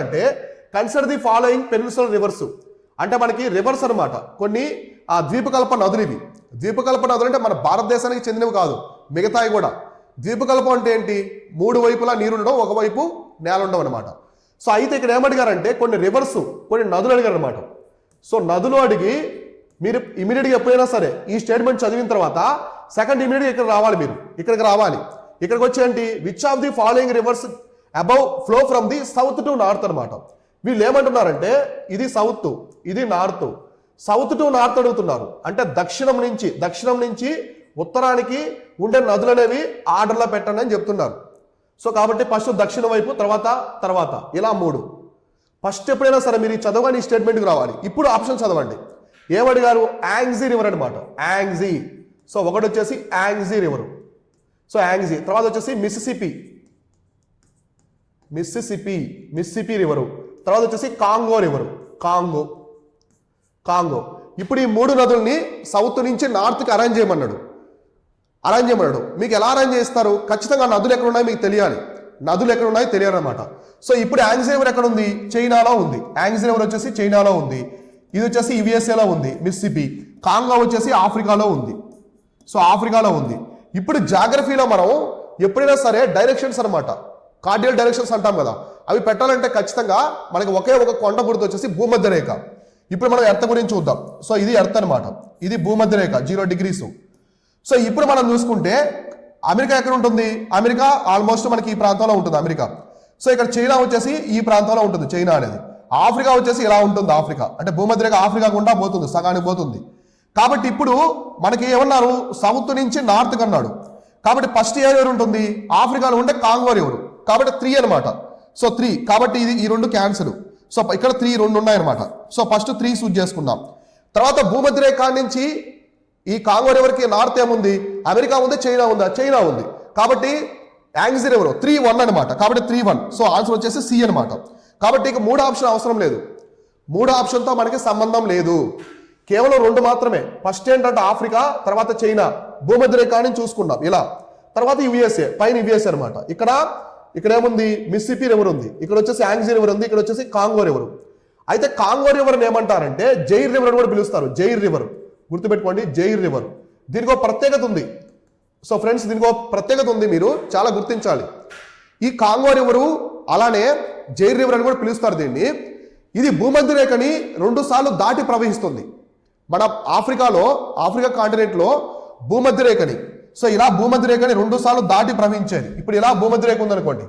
అంటే consider the following peninsular reverse అంటే మనకి రివర్స్ అనమాట. కొన్ని ఆ ద్వీపకల్ప నదులు ఇవి. ద్వీపకల్ప నదులు అంటే మన భారతదేశానికి చెందినవి కాదు, మిగతాయి కూడా. ద్వీపకల్పం అంటే ఏంటి? మూడు వైపులా నీరు ఉండడం, ఒకవైపు నేల ఉండడం అనమాట. సో అయితే ఇక్కడ ఏమడిగారంటే కొన్ని రివర్స్, కొన్ని నదులు అడిగారు అనమాట. సో నదులు అడిగి మీరు ఇమీడియట్గా ఎప్పుడైనా సరే ఈ స్టేట్మెంట్ చదివిన తర్వాత సెకండ్ ఇమీడియట్గా ఇక్కడ రావాలి, మీరు ఇక్కడికి రావాలి. ఇక్కడికి వచ్చేంటి which of the following rivers above flow from the south to north అనమాట. వీళ్ళు ఏమంటున్నారంటే ఇది సౌత్, ఇది నార్త్. సౌత్ టు నార్త్ అడుగుతున్నారు అంటే దక్షిణం నుంచి ఉత్తరానికి ఉండే నదులు అనేవి ఆర్డర్లో పెట్టండి అని చెప్తున్నారు. సో కాబట్టి ఫస్ట్ దక్షిణ వైపు, తర్వాత ఇలా మూడు. ఫస్ట్ ఎప్పుడైనా సరే మీరు చదవగానే ఈ స్టేట్మెంట్కి రావాలి. ఇప్పుడు ఆప్షన్ చదవండి. ఏమడిగారు? యాంగ్జీ రివర్ అనమాట. యాంగ్జీ. సో ఒకటి వచ్చేసి యాంగ్జీ రివర్. So Yangtze. తర్వాత వచ్చేసి మిస్సిసిపి రివరు. తర్వాత వచ్చేసి కాంగో రివరు. కాంగో. ఇప్పుడు ఈ మూడు నదుల్ని సౌత్ నుంచి నార్త్కి అరేంజ్ చేయమన్నాడు. మీకు ఎలా అరేంజ్ చేస్తారు? ఖచ్చితంగా నదులు ఎక్కడ ఉన్నాయో మీకు తెలియాలి. నదులు ఎక్కడ ఉన్నాయో తెలియాలన్నమాట. సో ఇప్పుడు యాంగ్జీ రివర్ ఎక్కడ ఉంది? చైనాలో ఉంది. యాంగ్జీ రివర్ వచ్చేసి చైనాలో ఉంది. ఇది వచ్చేసి యుఎస్ఏలో ఉంది మిస్సిసిపి. కాంగో వచ్చేసి ఆఫ్రికాలో ఉంది. సో ఆఫ్రికాలో ఉంది. ఇప్పుడు జాగ్రఫీలో మనం ఎప్పుడైనా సరే డైరెక్షన్స్ అనమాట, కార్డియల్ డైరెక్షన్స్ అంటాం కదా, అవి పెట్టాలంటే ఖచ్చితంగా మనకి ఒకే ఒక కొండ గుర్తు వచ్చేసి భూమధ్య రేఖ. ఇప్పుడు మనం ఎర్త్ గురించి చూద్దాం. సో ఇది ఎర్త్ అనమాట, ఇది భూమధ్య రేఖ 0 degrees. సో ఇప్పుడు మనం చూసుకుంటే అమెరికా ఎక్కడ ఉంటుంది? అమెరికా ఆల్మోస్ట్ మనకి ఈ ప్రాంతంలో ఉంటుంది అమెరికా. సో ఇక్కడ చైనా వచ్చేసి ఈ ప్రాంతంలో ఉంటుంది, చైనా అనేది. ఆఫ్రికా వచ్చేసి ఇలా ఉంటుంది. ఆఫ్రికా అంటే భూమధ్య రేఖ ఆఫ్రికా గుండా పోతుంది, సగానికి పోతుంది. కాబట్టి ఇప్పుడు మనకి ఏమన్నారు? సౌత్ నుంచి నార్త్ కన్నాడు. కాబట్టి ఫస్ట్ ఎవరు ఉంటుంది? ఆఫ్రికాలో ఉంటే కాంగో రివర్. కాబట్టి 3 అనమాట. సో 3. కాబట్టి ఇది ఈ రెండు క్యాన్సిల్. సో ఇక్కడ 3 రెండు ఉన్నాయన్నమాట. సో ఫస్ట్ 3 సూట్ చేసుకుందాం. తర్వాత భూమధ్య రేఖ నుంచి ఈ కాంగో రివర్కి నార్త్ ఏముంది? అమెరికా ఉంది, చైనా ఉందా? చైనా ఉంది. కాబట్టి యాంగ్జీ రివర్ 3-1 అనమాట. కాబట్టి 3-1. సో ఆన్సర్ వచ్చేసి సి అనమాట. కాబట్టి ఇక 3 ఆప్షన్ అవసరం లేదు. 3 ఆప్షన్తో మనకి సంబంధం లేదు. కేవలం 2 మాత్రమే. ఫస్ట్ ఏంటంటే ఆఫ్రికా, తర్వాత చైనా, భూమధ్య రేఖ నుంచి చూసుకున్నాం ఇలా. తర్వాత యుఎస్ఏ, పైన యుఎస్ఏ అనమాట. ఇక్కడ ఏముంది? మిస్సిసిపి రివర్ ఉంది. ఇక్కడ వచ్చేసి యాంగ్జీ రివర్ ఉంది. ఇక్కడ వచ్చేసి కాంగో రివర్. అయితే కాంగో రివర్ని ఏమంటారంటే జైర్ రివర్ అని కూడా పిలుస్తారు. జైర్ రివర్ గుర్తుపెట్టుకోండి, జైర్ రివర్. దీనికి ఒక ప్రత్యేకత ఉంది. సో ఫ్రెండ్స్, దీనికి ఒక ప్రత్యేకత ఉంది, మీరు చాలా గుర్తించాలి. ఈ కాంగో రివరు అలానే జైర్ రివర్ అని కూడా పిలుస్తారు దీన్ని. ఇది భూమధ్య రేఖని 2 సార్లు దాటి ప్రవహిస్తుంది. మన ఆఫ్రికా కాంటినెంట్లో భూమధ్య రేఖని, సో ఇలా భూమధ్య రేఖని 2 సార్లు దాటి ప్రవహించేది. ఇప్పుడు ఇలా భూమధ్య రేఖ ఉందనుకోండి,